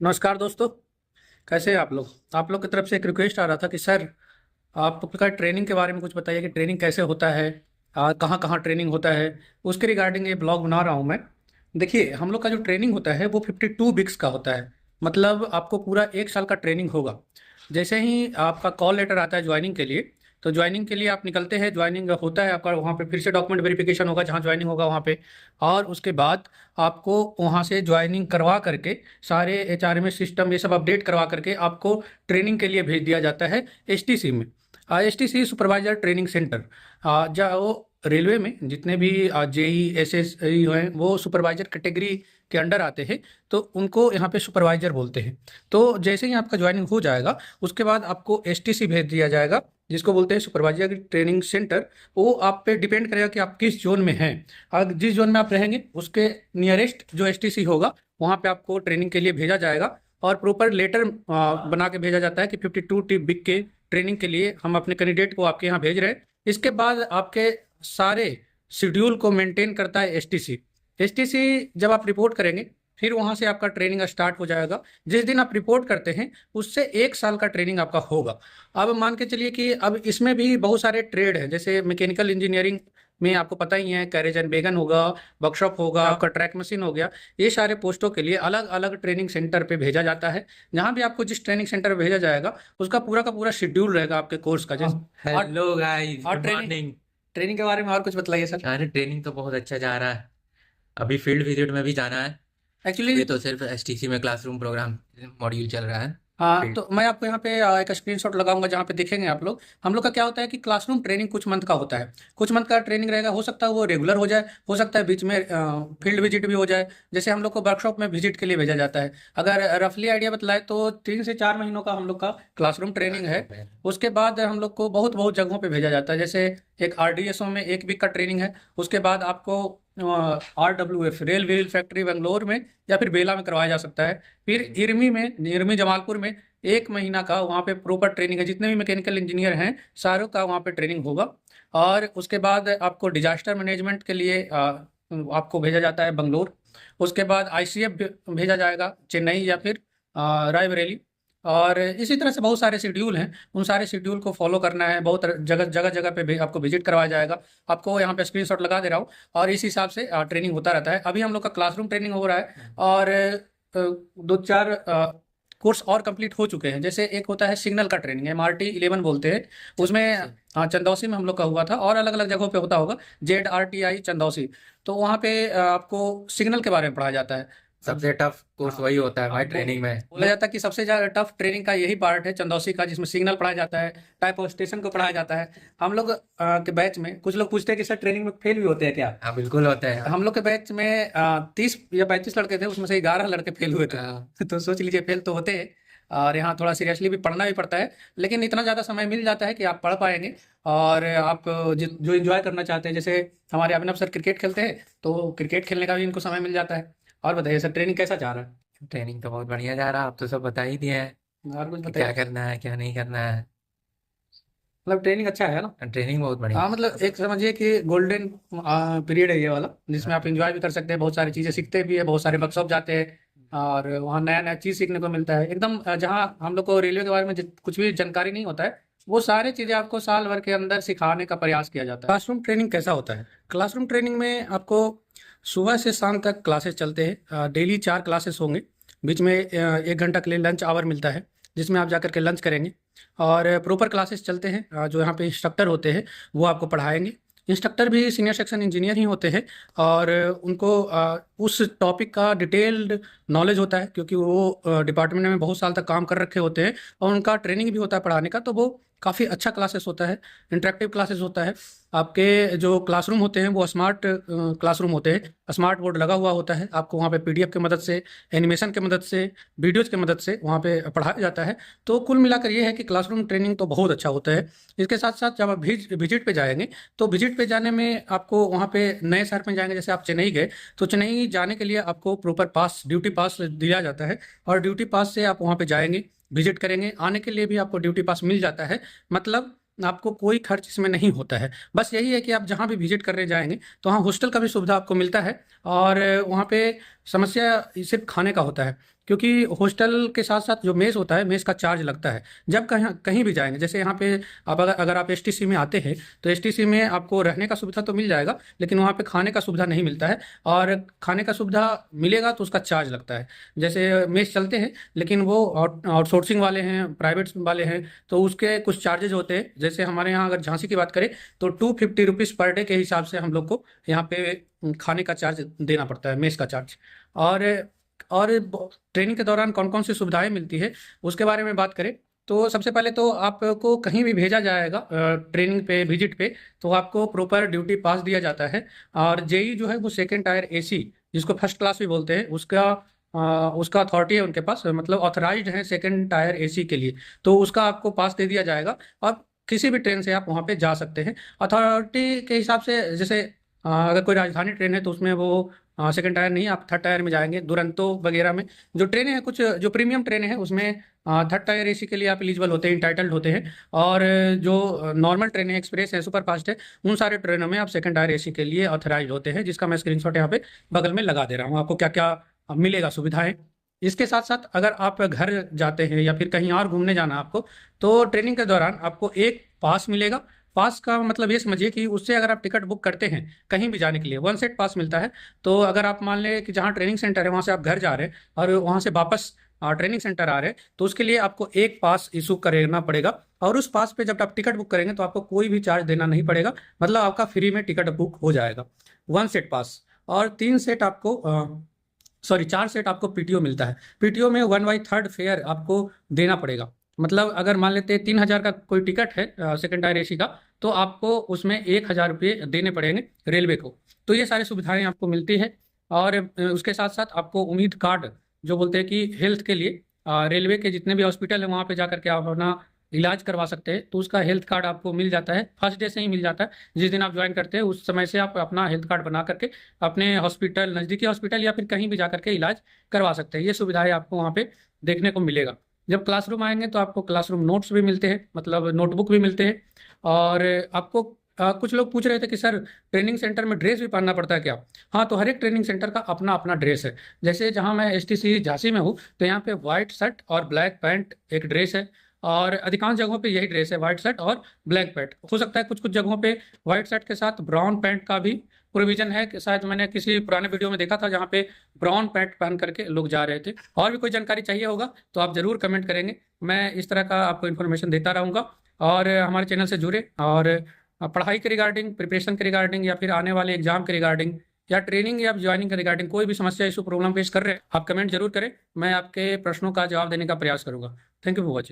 नमस्कार दोस्तों। कैसे हैं आप लोग की तरफ से एक रिक्वेस्ट आ रहा था कि सर आपका ट्रेनिंग के बारे में कुछ बताइए कि ट्रेनिंग कैसे होता है, कहाँ कहाँ ट्रेनिंग होता है। उसके रिगार्डिंग ये ब्लॉग बना रहा हूँ मैं। देखिए, हम लोग का जो ट्रेनिंग होता है वो 52 वीक्स का होता है। मतलब आपको पूरा 1 साल का ट्रेनिंग होगा। जैसे ही आपका कॉल लेटर आता है ज्वाइनिंग के लिए, तो ज्वाइनिंग के लिए आप निकलते हैं। ज्वाइनिंग होता है आपका, वहाँ पे फिर से डॉक्यूमेंट वेरिफिकेशन होगा जहाँ ज्वाइनिंग होगा वहाँ पे। और उसके बाद आपको वहाँ से ज्वाइनिंग करवा करके सारे एचआरएमएस सिस्टम ये सब अपडेट करवा करके आपको ट्रेनिंग के लिए भेज दिया जाता है एसटीसी में। STC supervisor training centre. जो रेलवे में जितने भी जेई एसएसई हैं वो सुपरवाइजर कैटेगरी के अंडर आते हैं, तो उनको यहाँ पे सुपरवाइजर बोलते हैं। तो जैसे ही आपका ज्वाइनिंग हो जाएगा उसके बाद आपको एसटीसी भेज दिया जाएगा, जिसको बोलते हैं सुपरवाइजर ट्रेनिंग सेंटर। वो आप पे डिपेंड करेगा कि आप किस जोन में हैं। अगर जिस जोन में आप रहेंगे उसके नियरेस्ट जो एसटीसी होगा वहाँ पे आपको ट्रेनिंग के लिए भेजा जाएगा। और प्रॉपर लेटर बना के भेजा जाता है कि 52 वीक के ट्रेनिंग के लिए हम अपने कैंडिडेट को आपके यहाँ भेज रहे हैं। इसके बाद आपके सारे शेड्यूल को मेंटेन करता है एसटीसी। एसटीसी जब आप रिपोर्ट करेंगे फिर वहाँ से आपका ट्रेनिंग स्टार्ट हो जाएगा। जिस दिन आप रिपोर्ट करते हैं उससे 1 साल का ट्रेनिंग आपका होगा। अब मान के चलिए कि अब इसमें भी बहुत सारे ट्रेड हैं, जैसे मैकेनिकल इंजीनियरिंग में आपको पता ही है, कैरेज एंड वैगन होगा, वर्कशॉप होगा, आपका ट्रैक मशीन हो गया। ये सारे पोस्टों के लिए अलग अलग ट्रेनिंग सेंटर पे भेजा जाता है। जहाँ भी आपको जिस ट्रेनिंग सेंटर पे भेजा जाएगा उसका पूरा का पूरा शेड्यूल रहेगा आपके कोर्स का। जैसे और हेलो गाइस, और गुड ट्रेनिंग मॉर्निंग। ट्रेनिंग के बारे में और कुछ बताइए सर। अरे ट्रेनिंग तो बहुत अच्छा जा रहा है। अभी फील्ड विजिट में भी जाना है। एक्चुअली ये तो सिर्फ एसटीसी में क्लासरूम प्रोग्राम मॉड्यूल चल रहा है। हाँ, फील्ड। तो मैं आपको यहाँ पे एक स्क्रीनशॉट लगाऊंगा जहाँ पे देखेंगे आप लोग। हम लोग का क्या होता है कि क्लासरूम ट्रेनिंग कुछ मंथ का होता है। कुछ मंथ का ट्रेनिंग रहेगा, हो सकता है वो रेगुलर हो जाए, हो सकता है बीच में फील्ड विजिट भी हो जाए। जैसे हम लोग को वर्कशॉप में विजिट के लिए भेजा जाता है। अगर रफली आइडिया बतलाए तो 3 से 4 महीनों का हम लोग का क्लासरूम ट्रेनिंग है। उसके बाद हम लोग को बहुत बहुत जगहों पे भेजा जाता है। जैसे एक आरडीएसओ में 1 वीक का ट्रेनिंग है। उसके बाद आपको RWF rail wheel factory Bangalore में या फिर बेला में करवाया जा सकता है। फिर इरमी जमालपुर में 1 महीना का वहाँ पे प्रॉपर ट्रेनिंग है। जितने भी मैकेनिकल इंजीनियर हैं सारों का वहाँ पे ट्रेनिंग होगा। और उसके बाद आपको डिजास्टर मैनेजमेंट के लिए आपको भेजा जाता है बंगलोर। उसके बाद आईसीएफ भेजा जाएगा चेन्नई या फिर रायबरेली। और इसी तरह से बहुत सारे शेड्यूल हैं, उन सारे शेड्यूल को फॉलो करना है। बहुत जगह जगह जगह पे भी आपको विजिट करवाया जाएगा। आपको यहाँ पे स्क्रीनशॉट लगा दे रहा हूँ। और इस हिसाब से ट्रेनिंग होता रहता है। अभी हम लोग का क्लासरूम ट्रेनिंग हो रहा है। और 2 4 कोर्स और कंप्लीट हो चुके हैं। जैसे एक होता है सिग्नल का ट्रेनिंग, MRT 11 बोलते हैं उसमें। हाँ, चंदौसी में हम लोग का हुआ था और अलग अलग जगहों पे होता होगा। JRTI चंदौसी। तो वहाँ पे आपको सिग्नल के बारे में पढ़ाया जाता है। सबसे टफ कोर्स हाँ वही होता है हाँ, भाई ट्रेनिंग में। बोला जाता है कि सबसे ज़्यादा टफ ट्रेनिंग का यही पार्ट है चंदौसी का, जिसमें सिग्नल पढ़ाया जाता है, टाइप ऑफ स्टेशन को पढ़ाया जाता है। हम लोग के बैच में कुछ लोग पूछते हैं कि सर ट्रेनिंग में फेल भी होते हैं क्या। हाँ बिल्कुल होता है। हम लोग के बैच में 30 या 35 लड़के थे, उसमें से 11 लड़के फेल हुए थे। तो सोच लीजिए, फेल तो होते हैं। और यहाँ थोड़ा सीरियसली भी पढ़ना भी पड़ता है। लेकिन इतना ज़्यादा समय मिल जाता है कि आप पढ़ पाएंगे। और आप जो इंजॉय करना चाहते हैं, जैसे हमारे अभिनव सर क्रिकेट खेलते हैं तो क्रिकेट खेलने का भी इनको समय मिल जाता है। और बताइए सर, ट्रेनिंग कैसा जा रहा है। ट्रेनिंग तो बहुत बढ़िया जा रहा है। आप तो सब बता ही दिए हैं और कुछ कि क्या बताइए। करना है क्या नहीं करना है। मतलब ट्रेनिंग अच्छा है ना। ट्रेनिंग बहुत बढ़िया। हाँ, मतलब एक समझिए कि गोल्डन पीरियड है ये वाला, जिसमें आप एंजॉय भी कर सकते हैं, बहुत सारी चीज़ें सीखते भी है, बहुत सारे वर्कशॉप जाते हैं। और वहाँ नया नया चीज़ सीखने को मिलता है एकदम। जहाँ हम लोग को रेलवे के बारे में कुछ भी जानकारी नहीं होता है, वो सारी चीज़ें आपको साल भर के अंदर सिखाने का प्रयास किया जाता है। क्लासरूम ट्रेनिंग कैसा होता है। क्लासरूम ट्रेनिंग में आपको सुबह से शाम तक क्लासेस चलते हैं। डेली 4 क्लासेस होंगे। बीच में 1 घंटा के लिए लंच आवर मिलता है, जिसमें आप जाकर के लंच करेंगे। और प्रॉपर क्लासेस चलते हैं। जो यहाँ पे इंस्ट्रक्टर होते हैं वो आपको पढ़ाएंगे। इंस्ट्रक्टर भी सीनियर सेक्शन इंजीनियर ही होते हैं। और उनको उस टॉपिक का डिटेल्ड नॉलेज होता है, क्योंकि वो डिपार्टमेंट में बहुत साल तक काम कर रखे होते हैं। और उनका ट्रेनिंग भी होता है पढ़ाने का, तो वो काफ़ी अच्छा क्लासेस होता है, इंटरेक्टिव क्लासेस होता है। आपके जो क्लासरूम होते हैं वो स्मार्ट क्लासरूम होते हैं। स्मार्ट बोर्ड लगा हुआ होता है। आपको वहाँ पे पीडीएफ की मदद से, एनिमेशन की मदद से, वीडियोज़ की मदद से वहाँ पे पढ़ाया जाता है। तो कुल मिलाकर ये है कि क्लासरूम ट्रेनिंग तो बहुत अच्छा होता है। इसके साथ साथ जब आप विजिट पे जाएंगे, तो विजिट पे जाने में आपको वहाँ पे नए शहर में जाएंगे, जैसे आप चेन्नई गए तो चेन्नई जाने के लिए आपको प्रॉपर पास, ड्यूटी पास दिया जाता है। और ड्यूटी पास से आप वहाँ पे जाएंगे, विजिट करेंगे। आने के लिए भी आपको ड्यूटी पास मिल जाता है। मतलब आपको कोई खर्च इसमें नहीं होता है। बस यही है कि आप जहाँ भी विजिट करने जाएंगे तो वहाँ हॉस्टल का भी सुविधा आपको मिलता है। और वहाँ पे समस्या सिर्फ खाने का होता है, क्योंकि हॉस्टल के साथ साथ जो मेस होता है, मेस का चार्ज लगता है। जब कहीं कहीं भी जाएंगे, जैसे यहाँ पे आप अगर आप एसटीसी में आते हैं तो एसटीसी में आपको रहने का सुविधा तो मिल जाएगा, लेकिन वहाँ पे खाने का सुविधा नहीं मिलता है, और खाने का सुविधा मिलेगा तो उसका चार्ज लगता है। जैसे मेस चलते हैं, लेकिन वो आउटसोर्सिंग वाले हैं, प्राइवेट वाले हैं, तो उसके कुछ चार्जेज होते हैं। जैसे हमारे यहाँ अगर झांसी की बात करें तो 250 रुपीज़ पर डे के हिसाब से हम लोग को यहाँ पे खाने का चार्ज देना पड़ता है, मेस का चार्ज। और और ट्रेनिंग के दौरान कौन कौन सी सुविधाएं मिलती है उसके बारे में बात करें तो सबसे पहले तो आपको कहीं भी भेजा जाएगा ट्रेनिंग पे, विजिट पे, तो आपको प्रॉपर ड्यूटी पास दिया जाता है। और जेई जो है वो सेकेंड टायर एसी, जिसको फर्स्ट क्लास भी बोलते हैं, उसका अथॉरिटी है उनके पास, मतलब ऑथराइज्ड है सेकेंड टायर एसी के लिए, तो उसका आपको पास दे दिया जाएगा और किसी भी ट्रेन से आप वहाँ पे जा सकते हैं अथॉरिटी के हिसाब से। जैसे अगर कोई राजधानी ट्रेन है तो उसमें वो सेकंड टायर नहीं, आप थर्ड टायर में जाएंगे। दुरंतो वगैरह में जो ट्रेनें हैं, कुछ जो प्रीमियम ट्रेनें हैं, उसमें थर्ड टायर एसी के लिए आप एलिजिबल होते हैं, इंटाइटल्ड होते हैं। और जो नॉर्मल ट्रेनें, एक्सप्रेस है, सुपर फास्ट है, उन सारे ट्रेनों में आप सेकंड टायर एसी के लिए ऑथराइज होते हैं, जिसका मैं स्क्रीनशॉट यहाँ पे बगल में लगा दे रहा हूँ, आपको क्या क्या मिलेगा सुविधाएं। इसके साथ साथ अगर आप घर जाते हैं या फिर कहीं और घूमने जाना आपको, तो ट्रेनिंग के दौरान आपको एक पास मिलेगा। पास का मतलब ये समझिए कि उससे अगर आप टिकट बुक करते हैं कहीं भी जाने के लिए, वन सेट पास मिलता है। तो अगर आप मान लें कि जहाँ ट्रेनिंग सेंटर है वहाँ से आप घर जा रहे हैं और वहाँ से वापस ट्रेनिंग सेंटर आ रहे हैं, तो उसके लिए आपको एक पास इशू करना पड़ेगा। और उस पास पे जब आप टिकट बुक करेंगे तो आपको कोई भी चार्ज देना नहीं पड़ेगा, मतलब आपका फ्री में टिकट बुक हो जाएगा। वन सेट पास। और 4 सेट आपको पीटीओ मिलता है। पीटीओ में 1/3 फेयर आपको देना पड़ेगा। मतलब अगर मान लेते हैं 3,000 का कोई टिकट है सेकंड टायर एसी का, तो आपको उसमें 1,000 रुपये देने पड़ेंगे रेलवे को। तो ये सारी सुविधाएं आपको मिलती है। और उसके साथ साथ आपको उम्मीद कार्ड, जो बोलते हैं कि हेल्थ के लिए रेलवे के जितने भी हॉस्पिटल है वहाँ पे जा करके आप अपना इलाज करवा सकते हैं, तो उसका हेल्थ कार्ड आपको मिल जाता है, फर्स्ट डे से ही मिल जाता है। जिस दिन आप ज्वाइन करते हैं उस समय से आप अपना हेल्थ कार्ड बना करके अपने हॉस्पिटल, नज़दीकी हॉस्पिटल या फिर कहीं भी जा करके इलाज करवा सकते हैं। ये सुविधाएं आपको वहाँ पे देखने को मिलेगा। जब क्लासरूम आएंगे तो आपको क्लासरूम नोट्स भी मिलते हैं, मतलब नोटबुक भी मिलते हैं। और आपको कुछ लोग पूछ रहे थे कि सर ट्रेनिंग सेंटर में ड्रेस भी पहनना पड़ता है क्या? हाँ, तो हर एक ट्रेनिंग सेंटर का अपना अपना ड्रेस है। जैसे जहाँ मैं एसटीसी झांसी में हूँ, तो यहाँ पे व्हाइट शर्ट और ब्लैक पैंट एक ड्रेस है, और अधिकांश जगहों पे यही ड्रेस है, व्हाइट शर्ट और ब्लैक पैंट। हो सकता है कुछ कुछ जगहों पे व्हाइट शर्ट के साथ ब्राउन पैंट का भी प्रोविजन है, कि शायद मैंने किसी पुराने वीडियो में देखा था जहाँ पे ब्राउन पैंट पहन करके लोग जा रहे थे। और भी कोई जानकारी चाहिए होगा तो आप जरूर कमेंट करेंगे, मैं इस तरह का आपको इन्फॉर्मेशन देता रहूँगा। और हमारे चैनल से जुड़े, और पढ़ाई के रिगार्डिंग, प्रिपरेशन के रिगार्डिंग, या फिर आने वाले एग्जाम के रिगार्डिंग, या ट्रेनिंग या ज्वाइनिंग के रिगार्डिंग कोई भी समस्या, इशू, प्रॉब्लम फेस कर रहे हैं, आप कमेंट जरूर करें, मैं आपके प्रश्नों का जवाब देने का प्रयास करूंगा। Thank you for watching.